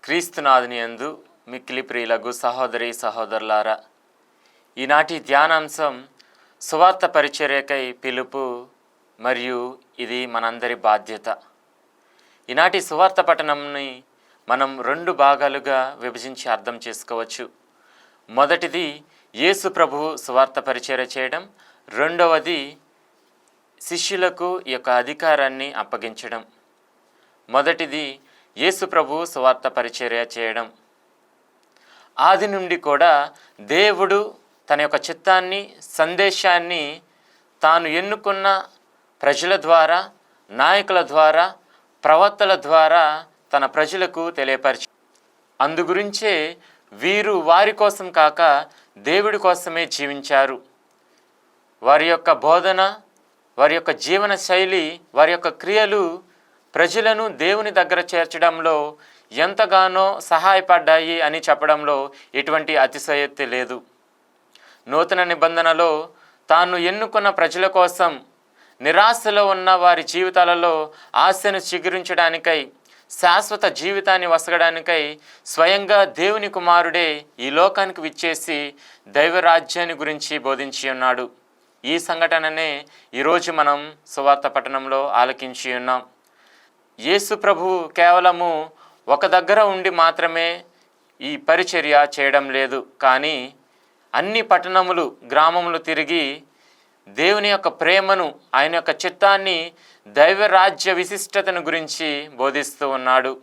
క్రీస్తునాథుని యందు మిక్కిలి ప్రియులగు సహోదరి సహోదరులారా, ఈనాటి ధ్యానాంశం సువార్త పరిచర్యకై పిలుపు మరియు ఇది మనందరి బాధ్యత. ఈనాటి సువార్త పఠనంని మనం రెండు భాగాలుగా విభజించి అర్థం చేసుకోవచ్చు. మొదటిది యేసు ప్రభువు సువార్త పరిచర్య చేయడం, రెండవది శిష్యులకు ఈ యొక్క అధికారాన్ని అప్పగించడం. మొదటిది యేసు ప్రభువు సువార్త పరిచర్య చేయడం. ఆది నుండి కూడా దేవుడు తన యొక్క చిత్తాన్ని, సందేశాన్ని తాను ఎన్నుకున్న ప్రజల ద్వారా, నాయకుల ద్వారా, ప్రవక్తల ద్వారా తన ప్రజలకు తెలియపరిచి, అందుగురించే వీరు వారి కోసం కాక దేవుడి కోసమే జీవించారు. వారి యొక్క బోధన, వారి యొక్క జీవన శైలి, వారి యొక్క క్రియలు ప్రజలను దేవుని దగ్గర చేర్చడంలో ఎంతగానో సహాయపడ్డాయి అని చెప్పడంలో ఎటువంటి అతిశయోక్తి లేదు. నూతన నిబంధనలో తాను ఎన్నుకున్న ప్రజల కోసం, నిరాశలో ఉన్న వారి జీవితాలలో ఆశను చిగురించడానికై, శాశ్వత జీవితాన్ని వసగడానికై స్వయంగా దేవుని కుమారుడే ఈ లోకానికి విచ్చేసి దైవరాజ్యాన్ని గురించి బోధించి ఉన్నాడు. ఈ సంఘటననే ఈరోజు మనం సువార్త పట్టణంలో ఆలకించి ఉన్నాం. యేసు ప్రభువు కేవలము ఒక దగ్గర ఉండి మాత్రమే ఈ పరిచర్య చేయడం లేదు, కానీ అన్ని పట్టణములు, గ్రామములు తిరిగి దేవుని యొక్క ప్రేమను, ఆయన యొక్క చిత్తాన్ని, దైవరాజ్య విశిష్టతను గురించి బోధిస్తూ ఉన్నాడు.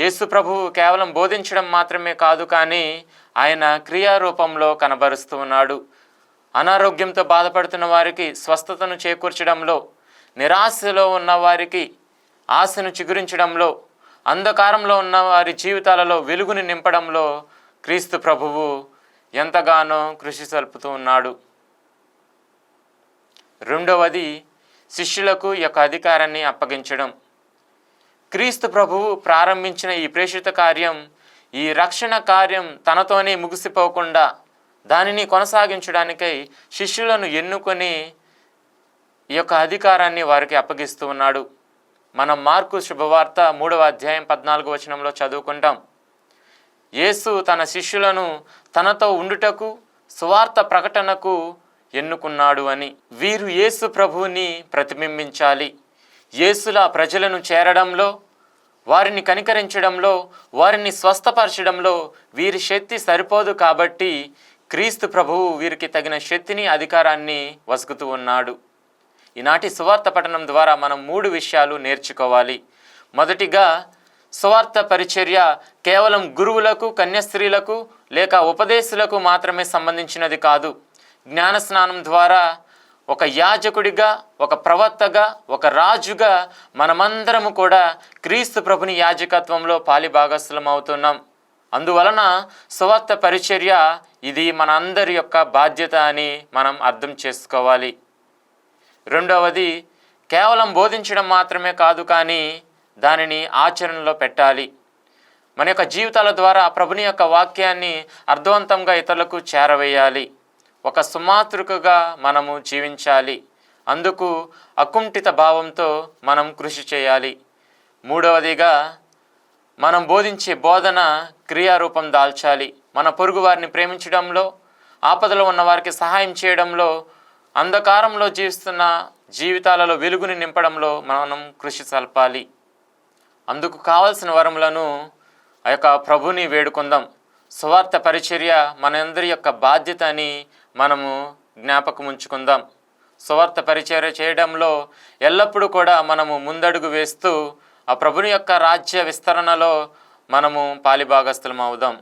యేసు ప్రభువు కేవలం బోధించడం మాత్రమే కాదు, కానీ ఆయన క్రియారూపంలో కనబరుస్తూ ఉన్నాడు. అనారోగ్యంతో బాధపడుతున్న వారికి స్వస్థతను చేకూర్చడంలో, నిరాశలో ఉన్న వారికి ఆశను చిగురించడంలో, అంధకారంలో ఉన్న వారి జీవితాలలో వెలుగుని నింపడంలో క్రీస్తు ప్రభువు ఎంతగానో కృషి సల్పుతూ ఉన్నాడు. రెండవది శిష్యులకు ఈ యొక్క అధికారాన్ని అప్పగించడం. క్రీస్తు ప్రభువు ప్రారంభించిన ఈ ప్రేషిత కార్యం, ఈ రక్షణ కార్యం తనతోనే ముగిసిపోకుండా దానిని కొనసాగించడానికై శిష్యులను ఎన్నుకొని ఈ యొక్క అధికారాన్ని వారికి అప్పగిస్తూ ఉన్నాడు. మనం మార్కు శుభవార్త 3వ అధ్యాయం 14వ వచనంలో చదువుకుంటాం. యేసు తన శిష్యులను తనతో ఉండుటకు, సువార్త ప్రకటనకు ఎన్నుకున్నాడు అని. వీరు యేసు ప్రభువుని ప్రతిబింబించాలి. యేసులా ప్రజలను చేరడంలో, వారిని కనికరించడంలో, వారిని స్వస్థపరచడంలో వీరి శక్తి సరిపోదు. కాబట్టి క్రీస్తు ప్రభువు వీరికి తగిన శక్తిని, అధికారాన్ని వసుకుతూ ఉన్నాడు. ఈనాటి సువార్త పఠనం ద్వారా మనం 3 విషయాలు నేర్చుకోవాలి. మొదటిగా, సువార్త పరిచర్య కేవలం గురువులకు, కన్యాస్త్రీలకు లేక ఉపదేశులకు మాత్రమే సంబంధించినది కాదు. జ్ఞాన స్నానం ద్వారా ఒక యాజకుడిగా, ఒక ప్రవక్తగా, ఒక రాజుగా మనమందరము కూడా క్రీస్తు ప్రభుని యాజకత్వంలో పాలిభాగస్థులం అవుతున్నాం. అందువలన సువార్త పరిచర్య ఇది మన అందరి యొక్క బాధ్యత అని మనం అర్థం చేసుకోవాలి. రెండవది, కేవలం బోధించడం మాత్రమే కాదు, కానీ దానిని ఆచరణలో పెట్టాలి. మన యొక్క జీవితాల ద్వారా ప్రభుని యొక్క వాక్యాన్ని అర్థవంతంగా ఇతరులకు చేరవేయాలి. ఒక సుమాతృకగా మనము జీవించాలి. అందుకు అకుంఠిత భావంతో మనం కృషి చేయాలి. మూడవదిగా, మనం బోధించే బోధన క్రియారూపం దాల్చాలి. మన పొరుగు వారిని ప్రేమించడంలో, ఆపదలో ఉన్న వారికి సహాయం చేయడంలో, అంధకారంలో జీవిస్తున్న జీవితాలలో వెలుగుని నింపడంలో మనం కృషి సల్పాలి. అందుకు కావలసిన వరములను ఆ యొక్క ప్రభుని వేడుకుందాం. సువార్త పరిచర్య మనందరి యొక్క బాధ్యత అని మనము జ్ఞాపకం ఉంచుకుందాం. సువార్త పరిచర్య చేయడంలో ఎల్లప్పుడూ కూడా మనము ముందడుగు వేస్తూ ఆ ప్రభుని యొక్క రాజ్య విస్తరణలో మనము పాలిభాగస్థులం అవుదాం.